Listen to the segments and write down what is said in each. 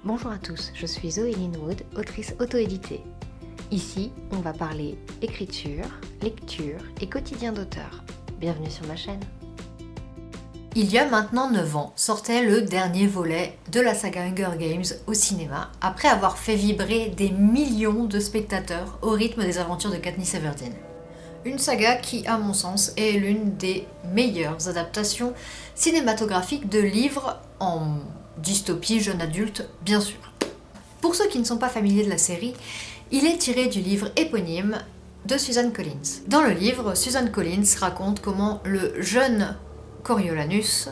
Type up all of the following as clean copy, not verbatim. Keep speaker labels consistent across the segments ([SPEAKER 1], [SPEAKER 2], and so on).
[SPEAKER 1] Bonjour à tous, je suis Zoé Linwood, autrice auto-éditée. Ici, on va parler écriture, lecture et quotidien d'auteur. Bienvenue sur ma chaîne.
[SPEAKER 2] Il y a maintenant 9 ans, sortait le dernier volet de la saga Hunger Games au cinéma, après avoir fait vibrer des millions de spectateurs au rythme des aventures de Katniss Everdeen. Une saga qui, à mon sens, est l'une des meilleures adaptations cinématographiques de livres en dystopie jeune adulte, bien sûr. Pour ceux qui ne sont pas familiers de la série, il est tiré du livre éponyme de Suzanne Collins. Dans le livre, Suzanne Collins raconte comment le jeune Coriolanus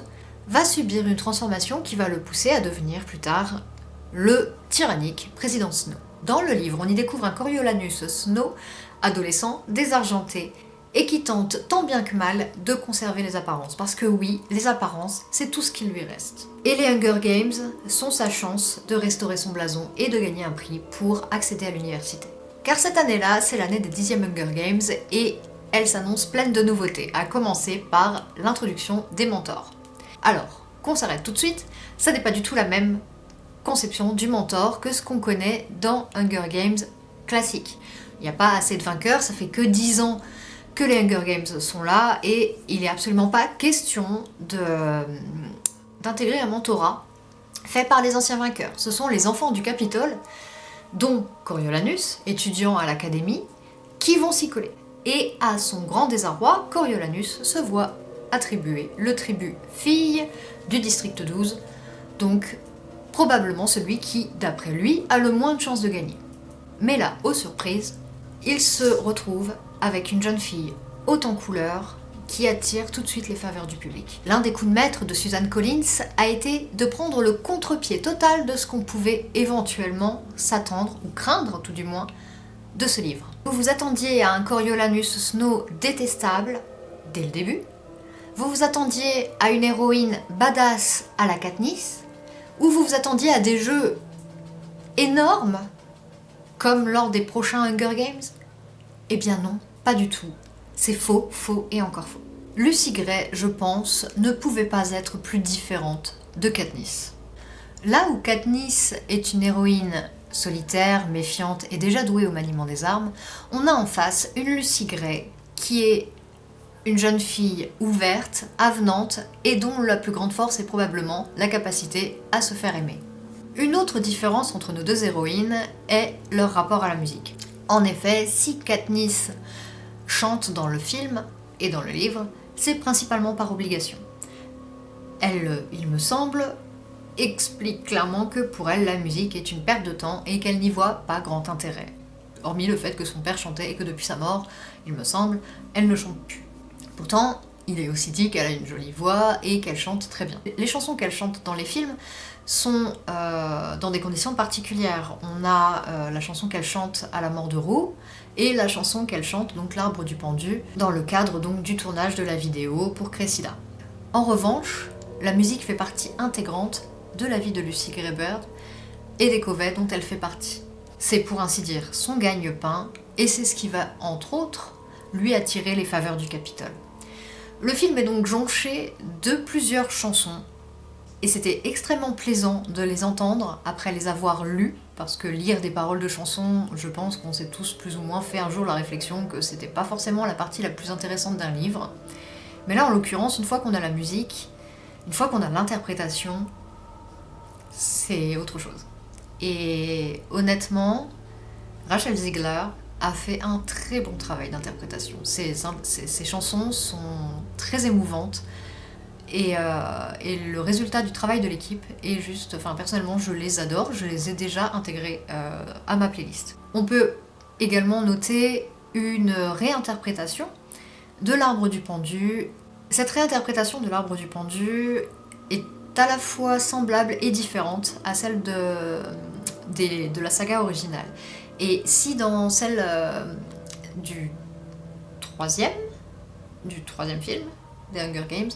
[SPEAKER 2] va subir une transformation qui va le pousser à devenir plus tard le tyrannique président Snow. Dans le livre, on y découvre un Coriolanus Snow, adolescent, désargenté, et qui tente tant bien que mal de conserver les apparences. Parce que oui, les apparences, c'est tout ce qui lui reste. Et les Hunger Games sont sa chance de restaurer son blason et de gagner un prix pour accéder à l'université. Car cette année-là, c'est l'année des 10e Hunger Games et elle s'annonce pleine de nouveautés, à commencer par l'introduction des mentors. Alors, qu'on s'arrête tout de suite, ça n'est pas du tout la même conception du mentor que ce qu'on connaît dans Hunger Games classique. Il n'y a pas assez de vainqueurs, ça fait que 10 ans que les Hunger Games sont là et il n'est absolument pas question d'intégrer un mentorat fait par les anciens vainqueurs. Ce sont les enfants du Capitole, dont Coriolanus, étudiant à l'académie, qui vont s'y coller. Et à son grand désarroi, Coriolanus se voit attribuer le tribut fille du district 12, donc probablement celui qui, d'après lui, a le moins de chances de gagner. Mais là, aux surprises, il se retrouve avec une jeune fille haute en couleur qui attire tout de suite les faveurs du public. L'un des coups de maître de Suzanne Collins a été de prendre le contre-pied total de ce qu'on pouvait éventuellement s'attendre, ou craindre tout du moins, de ce livre. Vous vous attendiez à un Coriolanus Snow détestable dès le début, vous vous attendiez à une héroïne badass à la Katniss, ou vous vous attendiez à des jeux énormes comme lors des prochains Hunger Games? Eh bien non, pas du tout. C'est faux, faux et encore faux. Lucy Gray, je pense, ne pouvait pas être plus différente de Katniss. Là où Katniss est une héroïne solitaire, méfiante et déjà douée au maniement des armes, on a en face une Lucy Gray qui est une jeune fille ouverte, avenante et dont la plus grande force est probablement la capacité à se faire aimer. Une autre différence entre nos deux héroïnes est leur rapport à la musique. En effet, si Katniss chante dans le film et dans le livre, c'est principalement par obligation. Elle, il me semble, explique clairement que pour elle, la musique est une perte de temps et qu'elle n'y voit pas grand intérêt. Hormis le fait que son père chantait et que depuis sa mort, il me semble, elle ne chante plus. Pourtant, il est aussi dit qu'elle a une jolie voix et qu'elle chante très bien. Les chansons qu'elle chante dans les films sont dans des conditions particulières. On a la chanson qu'elle chante à la mort de Rue et la chanson qu'elle chante, donc l'Arbre du Pendu, dans le cadre donc du tournage de la vidéo pour Cressida. En revanche, la musique fait partie intégrante de la vie de Lucy Gray Baird et des covets dont elle fait partie. C'est pour ainsi dire son gagne-pain et c'est ce qui va, entre autres, lui attirer les faveurs du Capitole. Le film est donc jonché de plusieurs chansons et c'était extrêmement plaisant de les entendre après les avoir lues, parce que lire des paroles de chansons, je pense qu'on s'est tous plus ou moins fait un jour la réflexion que c'était pas forcément la partie la plus intéressante d'un livre. Mais là, en l'occurrence, une fois qu'on a la musique, une fois qu'on a l'interprétation, c'est autre chose. Et honnêtement, Rachel Ziegler a fait un très bon travail d'interprétation. Ses chansons sont très émouvantes et le résultat du travail de l'équipe est juste... Enfin, personnellement, je les adore, je les ai déjà intégrés à ma playlist. On peut également noter une réinterprétation de l'Arbre du Pendu. Cette réinterprétation de l'Arbre du Pendu est à la fois semblable et différente à celle de la saga originale. Et si dans celle du troisième film, des Hunger Games,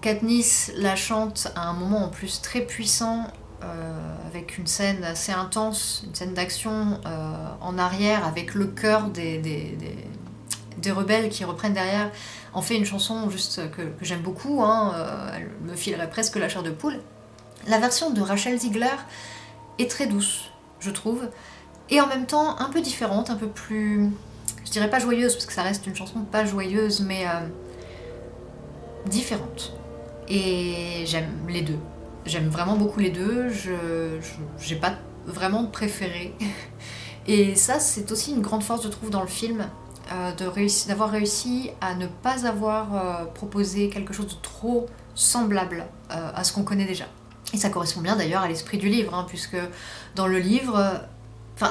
[SPEAKER 2] Katniss la chante à un moment en plus très puissant, avec une scène assez intense, une scène d'action en arrière, avec le chœur des rebelles qui reprennent derrière, en fait une chanson juste que j'aime beaucoup, elle me filerait presque la chair de poule. La version de Rachel Ziegler est très douce, je trouve, et en même temps un peu différente, un peu plus... je dirais pas joyeuse, parce que ça reste une chanson pas joyeuse, mais différente. Et j'aime les deux. J'aime vraiment beaucoup les deux, j'ai pas vraiment de préféré. Et ça, c'est aussi une grande force, je trouve, dans le film, d'avoir réussi à ne pas avoir proposé quelque chose de trop semblable à ce qu'on connaît déjà. Et ça correspond bien d'ailleurs à l'esprit du livre, hein, puisque dans le livre,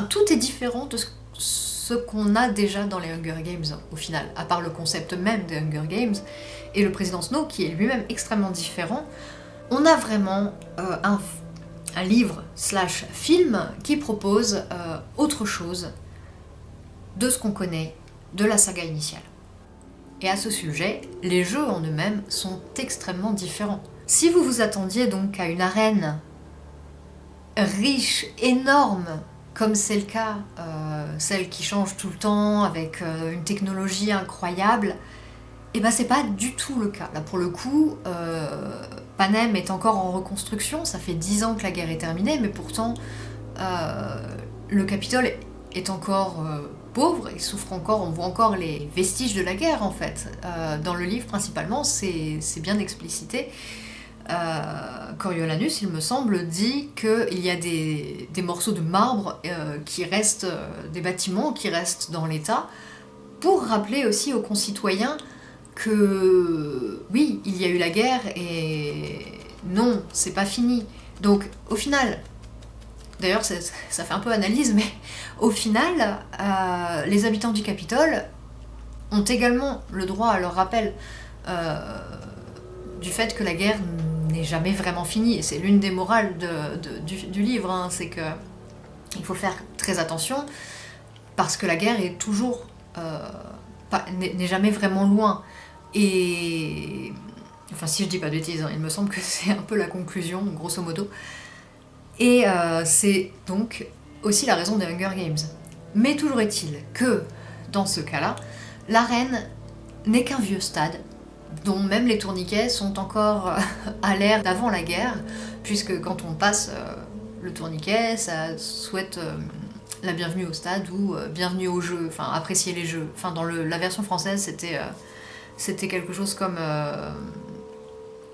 [SPEAKER 2] tout est différent de ce qu'on a déjà dans les Hunger Games, au final, à part le concept même des Hunger Games, et le président Snow, qui est lui-même extrêmement différent. On a vraiment un livre slash film qui propose autre chose de ce qu'on connaît de la saga initiale. Et à ce sujet, les jeux en eux-mêmes sont extrêmement différents. Si vous vous attendiez donc à une arène riche, énorme, comme c'est le cas, celle qui change tout le temps, avec une technologie incroyable, et ben c'est pas du tout le cas. Là pour le coup, Panem est encore en reconstruction, ça fait 10 ans que la guerre est terminée, mais pourtant le Capitole est encore pauvre, il souffre encore, on voit encore les vestiges de la guerre en fait. Dans le livre principalement, c'est bien explicité. Coriolanus, il me semble, dit qu'il y a des morceaux de marbre qui restent, des bâtiments qui restent dans l'état, pour rappeler aussi aux concitoyens que oui, il y a eu la guerre et non, c'est pas fini. Donc au final, d'ailleurs ça fait un peu analyse, mais au final, les habitants du Capitole ont également le droit à leur rappel du fait que la guerre n'est jamais vraiment finie. Et c'est l'une des morales du livre, hein, c'est que il faut faire très attention parce que la guerre est toujours n'est jamais vraiment loin. Et enfin, si je dis pas de bêtises, hein, il me semble que c'est un peu la conclusion, grosso modo. Et c'est donc aussi la raison des Hunger Games. Mais toujours est-il que, dans ce cas-là, l'arène n'est qu'un vieux stade, dont même les tourniquets sont encore à l'ère d'avant la guerre, puisque quand on passe le tourniquet, ça souhaite la bienvenue au stade ou bienvenue au jeu, enfin apprécier les jeux. Enfin, dans la version française, c'était quelque chose comme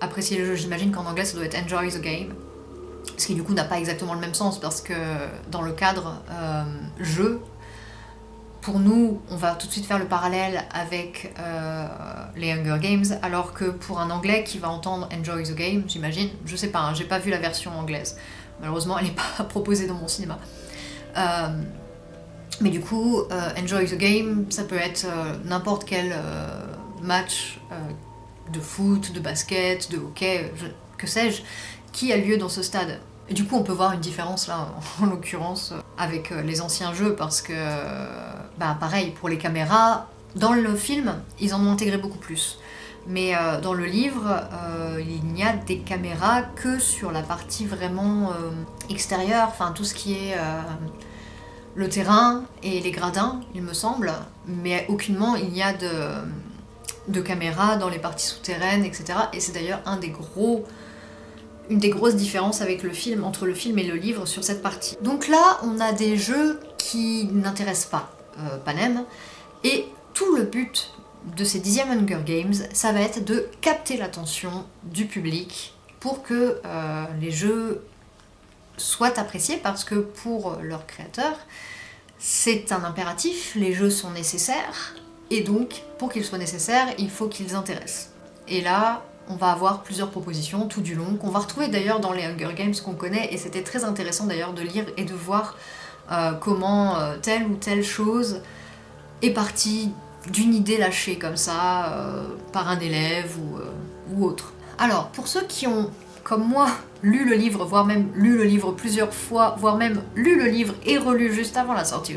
[SPEAKER 2] apprécier le jeu. J'imagine qu'en anglais, ça doit être enjoy the game. Ce qui du coup n'a pas exactement le même sens, parce que dans le cadre jeu, pour nous, on va tout de suite faire le parallèle avec les Hunger Games, alors que pour un anglais qui va entendre enjoy the game, j'imagine, je sais pas, hein, j'ai pas vu la version anglaise. Malheureusement, elle n'est pas proposée dans mon cinéma. Mais du coup, enjoy the game, ça peut être n'importe quel match de foot, de basket, de hockey, que sais-je, qui a lieu dans ce stade. Et du coup, on peut voir une différence là, en l'occurrence, avec les anciens jeux, parce que, pareil, pour les caméras, dans le film, ils en ont intégré beaucoup plus. Mais dans le livre, il n'y a des caméras que sur la partie vraiment extérieure, enfin tout ce qui est le terrain et les gradins, il me semble, mais aucunement il n'y a de caméras dans les parties souterraines, etc. Et c'est d'ailleurs une des grosses différences avec le film, entre le film et le livre sur cette partie. Donc là, on a des jeux qui n'intéressent pas Panem, et tout le but de ces 10e Hunger Games, ça va être de capter l'attention du public pour que les jeux soient appréciés, parce que pour leurs créateurs, c'est un impératif, les jeux sont nécessaires, et donc, pour qu'ils soient nécessaires, il faut qu'ils intéressent. Et là, on va avoir plusieurs propositions tout du long, qu'on va retrouver d'ailleurs dans les Hunger Games qu'on connaît, et c'était très intéressant d'ailleurs de lire et de voir comment telle ou telle chose est partie d'une idée lâchée comme ça, par un élève ou autre. Alors, pour ceux qui ont, comme moi, lu le livre, voire même lu le livre plusieurs fois, voire même lu le livre et relu juste avant la sortie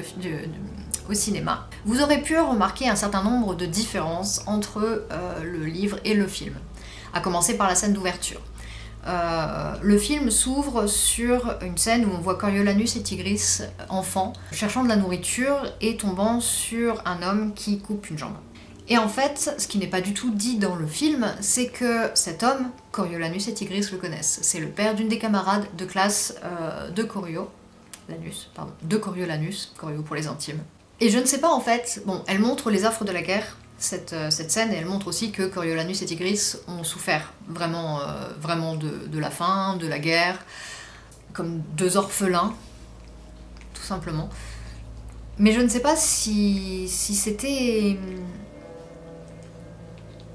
[SPEAKER 2] au cinéma, vous aurez pu remarquer un certain nombre de différences entre le livre et le film. À commencer par la scène d'ouverture. Le film s'ouvre sur une scène où on voit Coriolanus et Tigris, enfants, cherchant de la nourriture et tombant sur un homme qui coupe une jambe. Et en fait, ce qui n'est pas du tout dit dans le film, c'est que cet homme, Coriolanus et Tigris le connaissent. C'est le père d'une des camarades de classe de Coriolanus, Corio pour les intimes. Et je ne sais pas en fait, bon, elle montre les affres de la guerre, cette scène, et elle montre aussi que Coriolanus et Tigris ont souffert vraiment, vraiment de la faim, de la guerre, comme deux orphelins, tout simplement. Mais je ne sais pas si c'était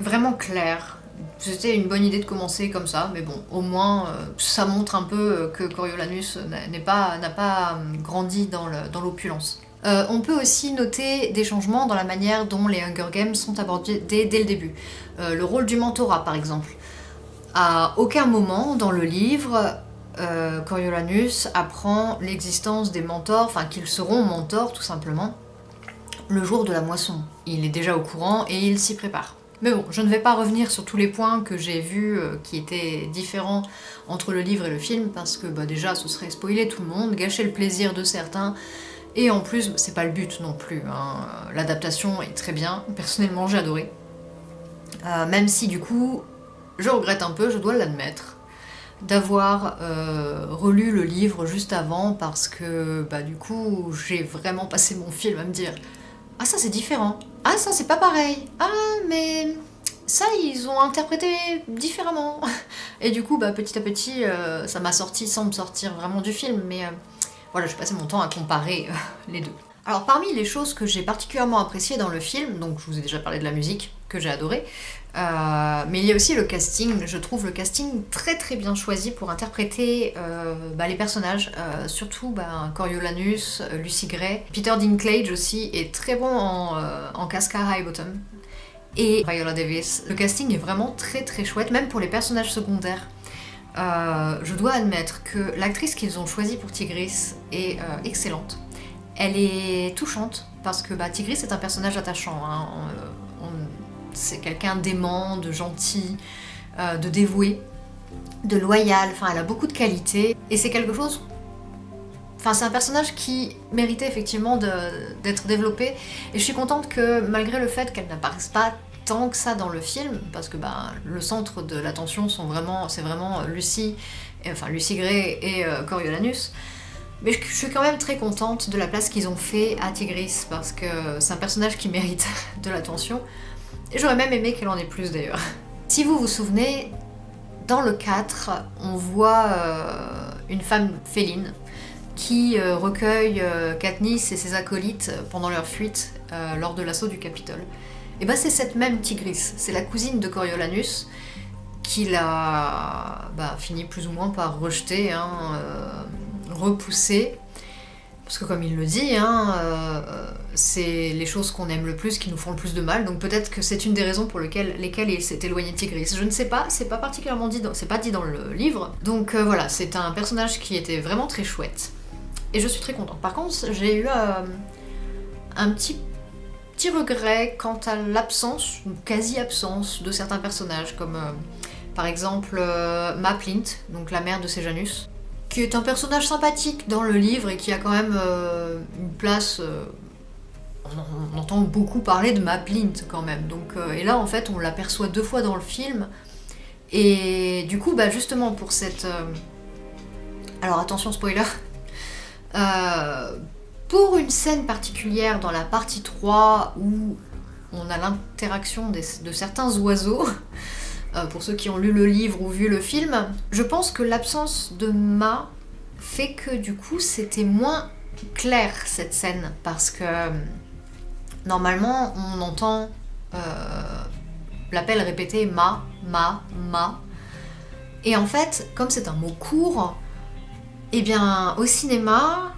[SPEAKER 2] vraiment clair. C'était une bonne idée de commencer comme ça, mais bon, au moins ça montre un peu que Coriolanus n'a pas grandi dans l'opulence. On peut aussi noter des changements dans la manière dont les Hunger Games sont abordés dès le début. Le rôle du mentorat, par exemple. À aucun moment dans le livre, Coriolanus apprend l'existence des mentors, enfin qu'ils seront mentors tout simplement, le jour de la moisson. Il est déjà au courant et il s'y prépare. Mais bon, je ne vais pas revenir sur tous les points que j'ai vus qui étaient différents entre le livre et le film, parce que déjà ce serait spoiler tout le monde, gâcher le plaisir de certains, et en plus c'est pas le but non plus, hein. L'adaptation est très bien, personnellement j'ai adoré. Même si du coup, je regrette un peu, je dois l'admettre, d'avoir relu le livre juste avant, parce que du coup j'ai vraiment passé mon film à me dire « Ah ça c'est différent, ah ça c'est pas pareil, ah mais ça ils ont interprété différemment ». Et du coup petit à petit ça m'a sorti sans me sortir vraiment du film, mais voilà, j'ai passé mon temps à comparer les deux. Alors parmi les choses que j'ai particulièrement appréciées dans le film, donc je vous ai déjà parlé de la musique, que j'ai adoré, mais il y a aussi le casting. Je trouve le casting très très bien choisi pour interpréter les personnages, surtout Coriolanus, Lucy Gray. Peter Dinklage aussi est très bon en Casca Highbottom. Et Viola Davis. Le casting est vraiment très très chouette, même pour les personnages secondaires. Je dois admettre que l'actrice qu'ils ont choisie pour Tigris est excellente. Elle est touchante, parce que Tigris est un personnage attachant, hein. C'est quelqu'un d'aimant, de gentil, de dévoué, de loyal, enfin elle a beaucoup de qualités, et c'est quelque chose... Enfin c'est un personnage qui méritait effectivement d'être développé, et je suis contente que malgré le fait qu'elle n'apparaisse pas tant que ça dans le film, parce que le centre de l'attention c'est vraiment Lucy Gray et Coriolanus, mais je suis quand même très contente de la place qu'ils ont fait à Tigris, parce que c'est un personnage qui mérite de l'attention, et j'aurais même aimé qu'elle en ait plus d'ailleurs. Si vous vous souvenez, dans le 4, on voit une femme féline qui recueille Katniss et ses acolytes pendant leur fuite lors de l'assaut du Capitole. Et c'est cette même Tigris, c'est la cousine de Coriolanus qu'il a fini plus ou moins par rejeter, repousser, parce que comme il le dit, c'est les choses qu'on aime le plus qui nous font le plus de mal, donc peut-être que c'est une des raisons pour lesquelles il s'est éloigné de Tigris. Je ne sais pas, c'est pas particulièrement dit, c'est pas dit dans le livre, donc voilà, c'est un personnage qui était vraiment très chouette, et je suis très contente. Par contre, j'ai eu un petit regret quant à l'absence, ou quasi-absence, de certains personnages, comme par exemple Ma Plint, donc la mère de Sejanus, qui est un personnage sympathique dans le livre et qui a quand même une place... on entend beaucoup parler de Ma Plint quand même, donc, et là en fait on l'aperçoit 2 fois dans le film, et du coup justement pour cette... Alors attention spoiler, pour une scène particulière dans la partie 3 où on a l'interaction de certains oiseaux, pour ceux qui ont lu le livre ou vu le film, je pense que l'absence de Ma fait que du coup c'était moins clair cette scène, parce que normalement on entend l'appel répété Ma, et en fait comme c'est un mot court, et bien au cinéma,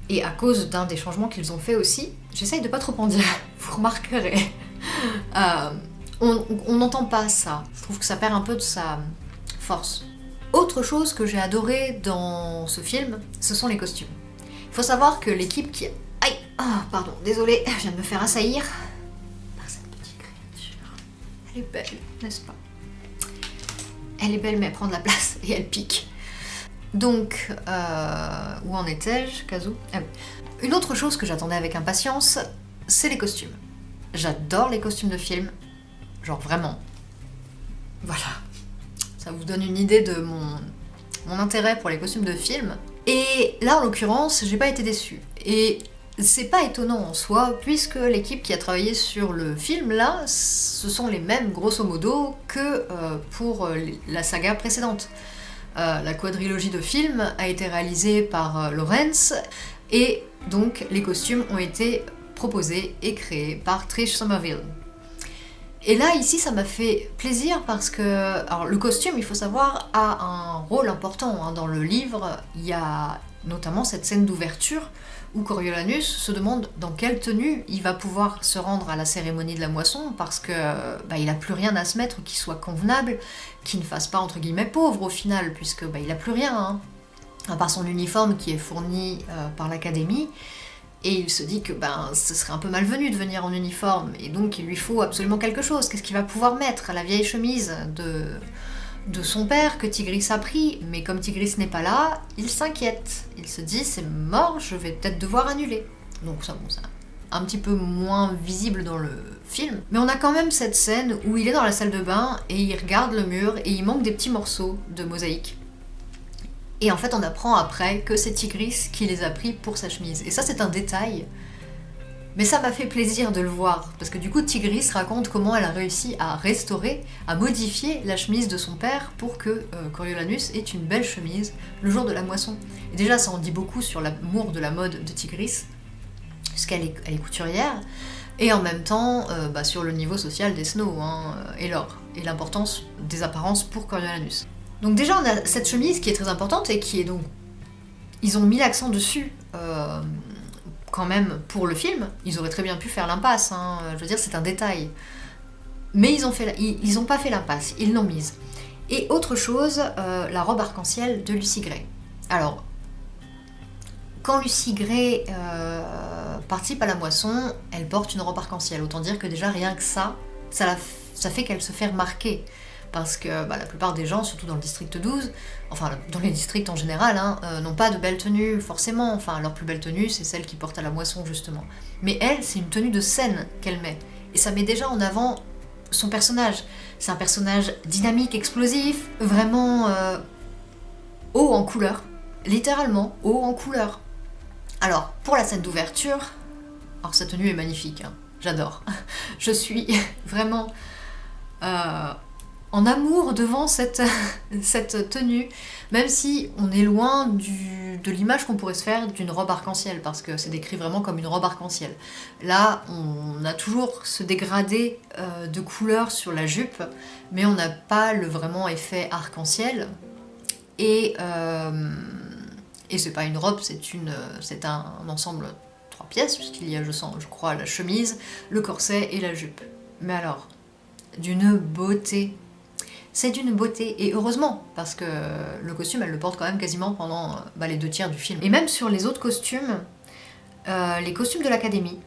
[SPEAKER 2] et à cause d'un des changements qu'ils ont fait aussi, j'essaye de pas trop en dire, vous remarquerez, on n'entend pas ça. Je trouve que ça perd un peu de sa force. Autre chose que j'ai adoré dans ce film, ce sont les costumes. Il faut savoir que l'équipe qui... Aïe, pardon, désolée, je viens de me faire assaillir par cette petite créature. Elle est belle, n'est-ce pas? Elle est belle, mais elle prend de la place et elle pique. Donc, où en étais-je, Kazoo? Une autre chose que j'attendais avec impatience, c'est les costumes. j'adore les costumes de film, genre vraiment. Voilà, ça vous donne une idée de mon intérêt pour les costumes de film. Et là, en l'occurrence, j'ai pas été déçue. Et c'est pas étonnant en soi, puisque l'équipe qui a travaillé sur le film, là, ce sont les mêmes, grosso modo, que pour la saga précédente. La quadrilogie de films a été réalisée par Lawrence, et donc les costumes ont été proposés et créés par Trish Somerville. Et là, ici, ça m'a fait plaisir parce que... Alors, le costume, il faut savoir, a un rôle important. Dans le livre, il y a notamment cette scène d'ouverture où Coriolanus se demande dans quelle tenue il va pouvoir se rendre à la cérémonie de la moisson parce que il a plus rien à se mettre qui soit convenable, qui ne fasse pas entre guillemets pauvre au final, puisque il a plus rien, hein, à part son uniforme qui est fourni par l'académie. Et il se dit que ce serait un peu malvenu de venir en uniforme, et donc il lui faut absolument quelque chose. Qu'est-ce qu'il va pouvoir mettre? La vieille chemise de son père que Tigris a pris, mais comme Tigris n'est pas là, il s'inquiète. Il se dit c'est mort, je vais peut-être devoir annuler. Donc ça, c'est un petit peu moins visible dans le film. Mais on a quand même cette scène où il est dans la salle de bain et il regarde le mur et il manque des petits morceaux de mosaïque. Et en fait, on apprend après que c'est Tigris qui les a pris pour sa chemise. Et ça, c'est un détail. Mais ça m'a fait plaisir de le voir. Parce que du coup, Tigris raconte comment elle a réussi à restaurer, à modifier la chemise de son père pour que Coriolanus ait une belle chemise le jour de la moisson. Et déjà, ça en dit beaucoup sur l'amour de la mode de Tigris, puisqu'elle est couturière. Et en même temps, sur le niveau social des Snow, et l'importance des apparences pour Coriolanus. Donc déjà, on a cette chemise qui est très importante et qui est donc... Ils ont mis l'accent dessus quand même pour le film. Ils auraient très bien pu faire l'impasse, je veux dire, c'est un détail. Mais ils ont pas fait l'impasse, ils l'ont mise. Et autre chose, la robe arc-en-ciel de Lucy Gray. Alors, quand Lucy Gray participe à la moisson, elle porte une robe arc-en-ciel. Autant dire que déjà, rien que ça fait qu'elle se fait remarquer. Parce que la plupart des gens, surtout dans le district 12, enfin dans les districts en général, n'ont pas de belle tenue forcément. Enfin, leur plus belle tenue, c'est celle qu'ils portent à la moisson justement. Mais elle, c'est une tenue de scène qu'elle met. Et ça met déjà en avant son personnage. C'est un personnage dynamique, explosif, vraiment haut en couleur. Littéralement haut en couleur. Alors, pour la scène d'ouverture, alors sa tenue est magnifique, j'adore. Je suis vraiment... en amour devant cette tenue, même si on est loin de l'image qu'on pourrait se faire d'une robe arc-en-ciel, parce que c'est décrit vraiment comme une robe arc-en-ciel. Là, on a toujours ce dégradé de couleur sur la jupe, mais on n'a pas le vraiment effet arc-en-ciel. Et c'est pas une robe, c'est un ensemble 3 pièces, puisqu'il y a, je crois, la chemise, le corset et la jupe. Mais alors, d'une beauté. C'est d'une beauté, et heureusement, parce que le costume, elle le porte quand même quasiment pendant les 2 tiers du film. Et même sur les autres costumes, les costumes de l'académie,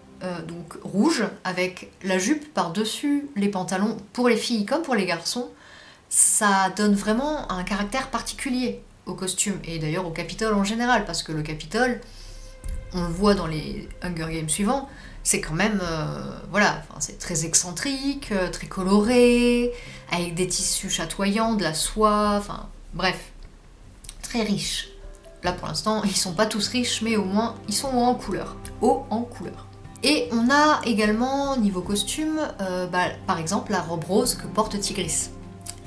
[SPEAKER 2] donc rouge, avec la jupe par-dessus les pantalons, pour les filles comme pour les garçons, ça donne vraiment un caractère particulier au costume, et d'ailleurs au Capitole en général, parce que le Capitole, on le voit dans les Hunger Games suivants, c'est quand même, c'est très excentrique, très coloré, avec des tissus chatoyants, de la soie, bref, très riche. Là pour l'instant, ils sont pas tous riches, mais au moins, ils sont hauts en couleur. Et on a également, niveau costume, par exemple, la robe rose que porte Tigris.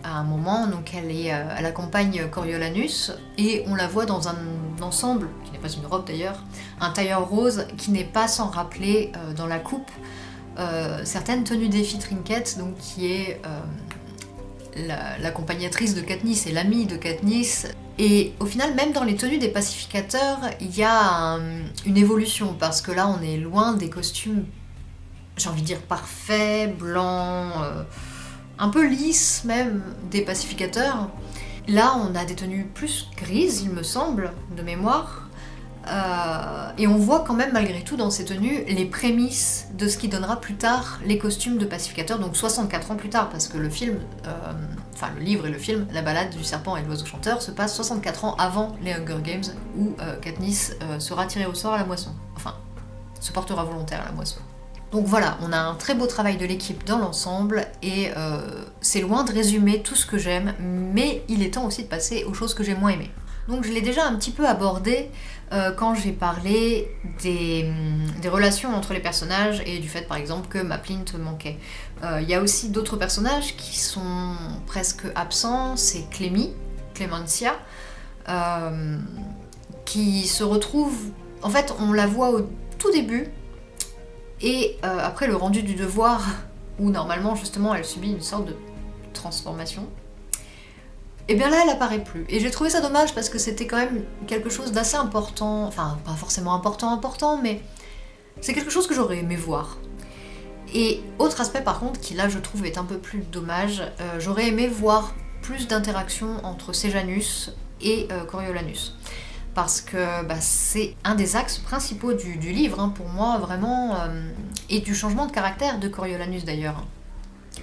[SPEAKER 2] À un moment, donc elle accompagne Coriolanus, et on la voit dans un ensemble, qui n'est pas une robe d'ailleurs, un tailleur rose qui n'est pas sans rappeler dans la coupe certaines tenues d'Effie Trinket, donc qui est l'accompagnatrice de Katniss et l'amie de Katniss. Et au final, même dans les tenues des pacificateurs, il y a une évolution, parce que là on est loin des costumes, j'ai envie de dire parfaits, blancs, un peu lisses même, des pacificateurs. Là on a des tenues plus grises, il me semble, de mémoire. Et on voit quand même malgré tout dans ces tenues les prémices de ce qui donnera plus tard les costumes de pacificateurs, donc 64 ans plus tard, parce que le film, le livre et le film, La Ballade du serpent et de l'oiseau chanteur, se passe 64 ans avant les Hunger Games, où Katniss sera tirée au sort à la moisson. Enfin, se portera volontaire à la moisson. Donc voilà, on a un très beau travail de l'équipe dans l'ensemble et c'est loin de résumer tout ce que j'aime, mais il est temps aussi de passer aux choses que j'ai moins aimées. Donc je l'ai déjà un petit peu abordé quand j'ai parlé des relations entre les personnages et du fait par exemple que Maplin te manquait. Il y a aussi d'autres personnages qui sont presque absents, c'est Clémentia, qui se retrouve... En fait, on la voit au tout début, et après le rendu du devoir, où normalement justement elle subit une sorte de transformation, et bien là elle apparaît plus. Et j'ai trouvé ça dommage parce que c'était quand même quelque chose d'assez important, enfin pas forcément important, mais c'est quelque chose que j'aurais aimé voir. Et autre aspect par contre, qui là je trouve est un peu plus dommage, j'aurais aimé voir plus d'interaction entre Sejanus et Coriolanus. Parce que c'est un des axes principaux du livre, hein, pour moi, vraiment, et du changement de caractère de Coriolanus d'ailleurs.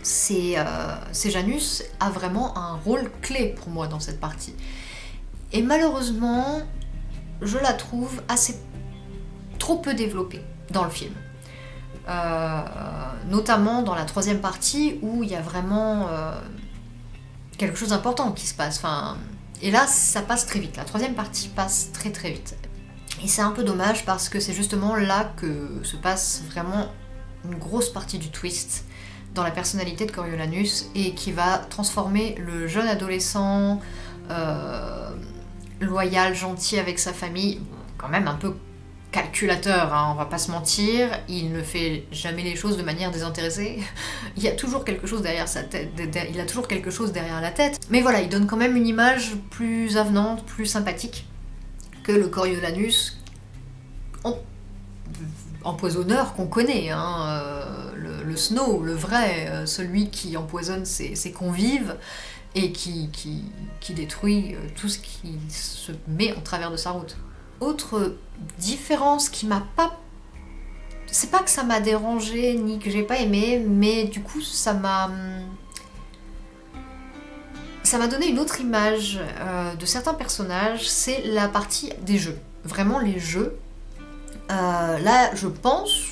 [SPEAKER 2] Sejanus a vraiment un rôle clé pour moi dans cette partie. Et malheureusement, je la trouve trop peu développée dans le film. Notamment dans la troisième partie où il y a vraiment quelque chose d'important qui se passe. Et là, ça passe très vite. La troisième partie passe très très vite. Et c'est un peu dommage parce que c'est justement là que se passe vraiment une grosse partie du twist dans la personnalité de Coriolanus et qui va transformer le jeune adolescent loyal, gentil avec sa famille, quand même un peu calculateur, hein, on va pas se mentir, il ne fait jamais les choses de manière désintéressée, il y a toujours quelque chose derrière sa tête, il a toujours quelque chose derrière la tête, mais voilà, il donne quand même une image plus avenante, plus sympathique que le Coriolanus empoisonneur qu'on connaît, hein, le Snow, le vrai, celui qui empoisonne ses convives et qui détruit tout ce qui se met en travers de sa route. Autre différence qui m'a pas... C'est pas que ça m'a dérangé ni que j'ai pas aimé, mais du coup ça m'a donné une autre image de certains personnages, c'est la partie des jeux. Vraiment les jeux. Là je pense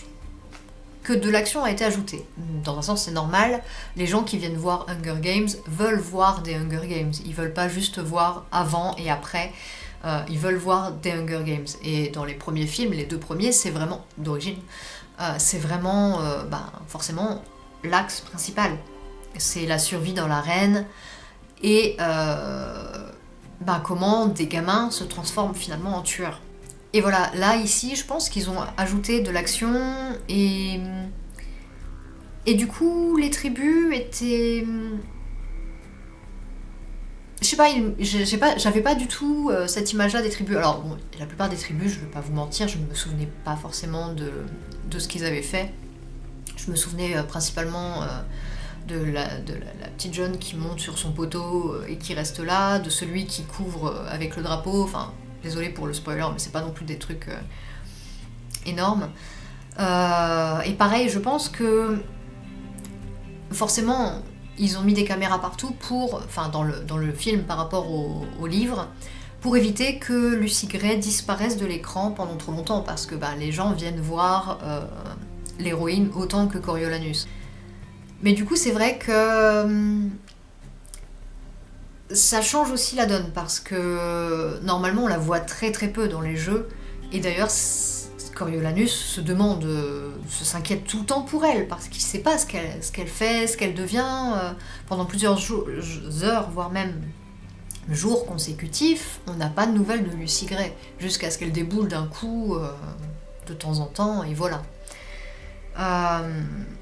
[SPEAKER 2] que de l'action a été ajoutée. Dans un sens c'est normal, les gens qui viennent voir Hunger Games veulent voir des Hunger Games, ils veulent pas juste voir avant et après. Ils veulent voir des Hunger Games. Et dans les premiers films, les deux premiers, c'est vraiment, d'origine, c'est vraiment forcément l'axe principal. C'est la survie dans l'arène et comment des gamins se transforment finalement en tueurs. Et voilà, là, ici, je pense qu'ils ont ajouté de l'action et du coup, les tribus étaient... Je sais pas, j'avais pas du tout cette image-là des tribus. Alors, bon, la plupart des tribus, je vais pas vous mentir, je ne me souvenais pas forcément de ce qu'ils avaient fait. Je me souvenais principalement de la petite jeune qui monte sur son poteau et qui reste là, de celui qui couvre avec le drapeau. Enfin, désolé pour le spoiler, mais c'est pas non plus des trucs énormes. Et pareil, je pense que forcément... Ils ont mis des caméras partout dans le film par rapport au livre, pour éviter que Lucy Gray disparaisse de l'écran pendant trop longtemps, parce que les gens viennent voir l'héroïne autant que Coriolanus. Mais du coup, c'est vrai que ça change aussi la donne, parce que normalement on la voit très très peu dans les jeux, et d'ailleurs Coriolanus se s'inquiète tout le temps pour elle, parce qu'il sait pas ce qu'elle fait, ce qu'elle devient. Pendant plusieurs heures, voire même jours consécutifs, on n'a pas de nouvelles de Lucy Gray, jusqu'à ce qu'elle déboule d'un coup de temps en temps, et voilà.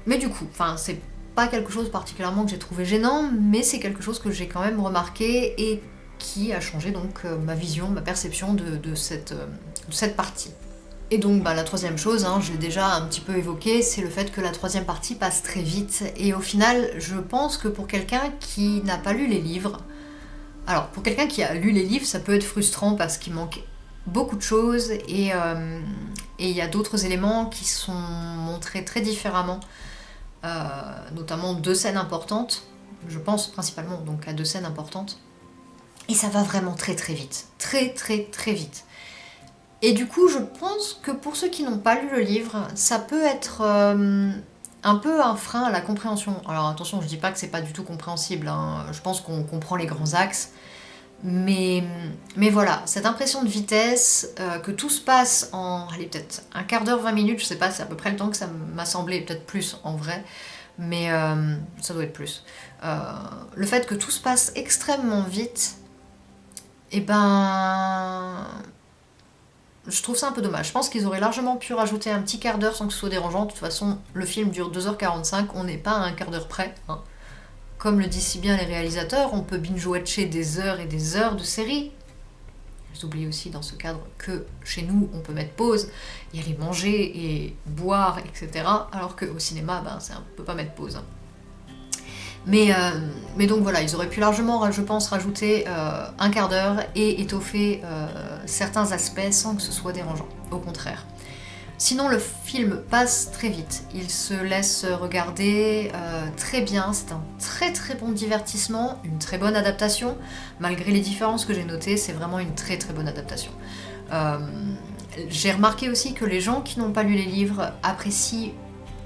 [SPEAKER 2] Mais du coup, c'est pas quelque chose particulièrement que j'ai trouvé gênant, mais c'est quelque chose que j'ai quand même remarqué et qui a changé donc ma vision, ma perception de cette partie. Et donc la troisième chose, je l'ai déjà un petit peu évoqué, c'est le fait que la troisième partie passe très vite. Et au final, je pense que pour quelqu'un qui n'a pas lu les livres... Alors, pour quelqu'un qui a lu les livres, ça peut être frustrant parce qu'il manque beaucoup de choses et il y a d'autres éléments qui sont montrés très différemment. Notamment 2 scènes importantes. Je pense principalement donc à 2 scènes importantes. Et ça va vraiment très très vite. Très très très vite. Et du coup, je pense que pour ceux qui n'ont pas lu le livre, ça peut être un peu un frein à la compréhension. Alors attention, je dis pas que c'est pas du tout compréhensible, hein. Je pense qu'on comprend les grands axes. Mais voilà, cette impression de vitesse, que tout se passe en, allez, peut-être un quart d'heure, 20 minutes, je sais pas, c'est à peu près le temps que ça m'a semblé, peut-être plus en vrai, mais ça doit être plus. Le fait que tout se passe extrêmement vite, et ben, je trouve ça un peu dommage. Je pense qu'ils auraient largement pu rajouter un petit quart d'heure sans que ce soit dérangeant. De toute façon, le film dure 2h45, on n'est pas à un quart d'heure près, hein. Comme le disent si bien les réalisateurs, on peut binge-watcher des heures et des heures de séries. Ils oublient aussi dans ce cadre que chez nous, on peut mettre pause et aller manger et boire, etc. Alors qu'au cinéma, ben, on ne peut pas mettre pause. Mais donc voilà, ils auraient pu largement, je pense, rajouter un quart d'heure et étoffer certains aspects sans que ce soit dérangeant. Au contraire. Sinon, le film passe très vite. Il se laisse regarder très bien. C'est un très très bon divertissement, une très bonne adaptation. Malgré les différences que j'ai notées, c'est vraiment une très très bonne adaptation. J'ai remarqué aussi que les gens qui n'ont pas lu les livres apprécient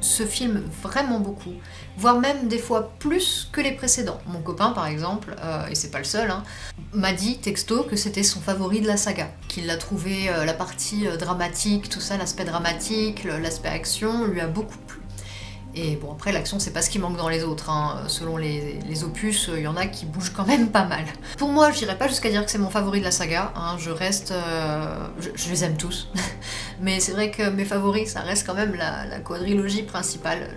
[SPEAKER 2] ce film vraiment beaucoup, voire même des fois plus que les précédents. Mon copain par exemple, et c'est pas le seul, hein, m'a dit texto que c'était son favori de la saga, qu'il l'a trouvé, la partie dramatique, tout ça, l'aspect dramatique, l'aspect action, lui a beaucoup plu. Et bon, après, l'action, c'est pas ce qui manque dans les autres, hein. Selon les opus, il y en a qui bougent quand même pas mal. Pour moi, je dirais pas jusqu'à dire que c'est mon favori de la saga, hein. Je reste... je les aime tous. Mais c'est vrai que mes favoris, ça reste quand même la quadrilogie principale.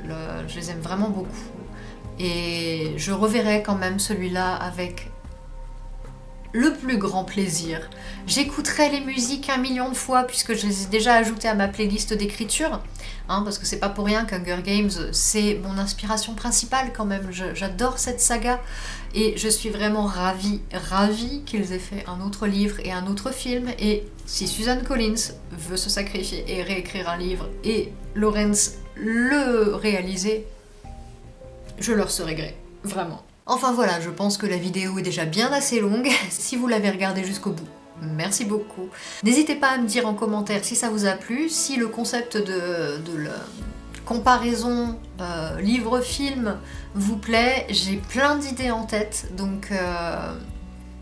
[SPEAKER 2] Je les aime vraiment beaucoup. Et je reverrai quand même celui-là avec le plus grand plaisir. J'écouterai les musiques 1 million de fois puisque je les ai déjà ajoutées à ma playlist d'écriture, hein, parce que c'est pas pour rien qu'Hunger Games c'est mon inspiration principale quand même. J'adore cette saga et je suis vraiment ravie qu'ils aient fait un autre livre et un autre film. Et si Suzanne Collins veut se sacrifier et réécrire un livre et Lawrence le réaliser, je leur serai gré, vraiment. Enfin voilà, je pense que la vidéo est déjà bien assez longue. Si vous l'avez regardée jusqu'au bout, merci beaucoup. N'hésitez pas à me dire en commentaire si ça vous a plu, si le concept de la comparaison livre-film vous plaît. J'ai plein d'idées en tête, donc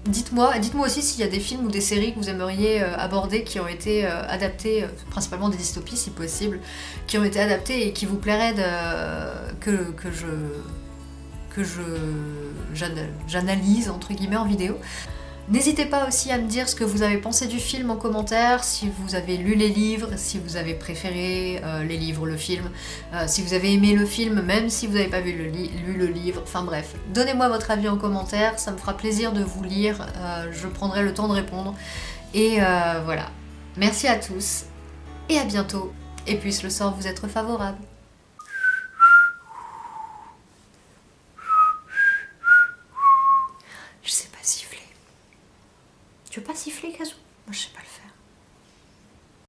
[SPEAKER 2] dites-moi aussi s'il y a des films ou des séries que vous aimeriez aborder qui ont été adaptés, principalement des dystopies si possible, qui ont été adaptés et qui vous plairaient que j'analyse entre guillemets en vidéo. N'hésitez pas aussi à me dire ce que vous avez pensé du film en commentaire, si vous avez lu les livres, si vous avez préféré les livres, le film, si vous avez aimé le film, même si vous n'avez pas lu le livre, enfin bref. Donnez-moi votre avis en commentaire, ça me fera plaisir de vous lire, je prendrai le temps de répondre. Et voilà. Merci à tous, et à bientôt, et puisse le sort vous être favorable. Je sais pas siffler. Tu veux pas siffler, Kazoo? Moi, je sais pas le faire.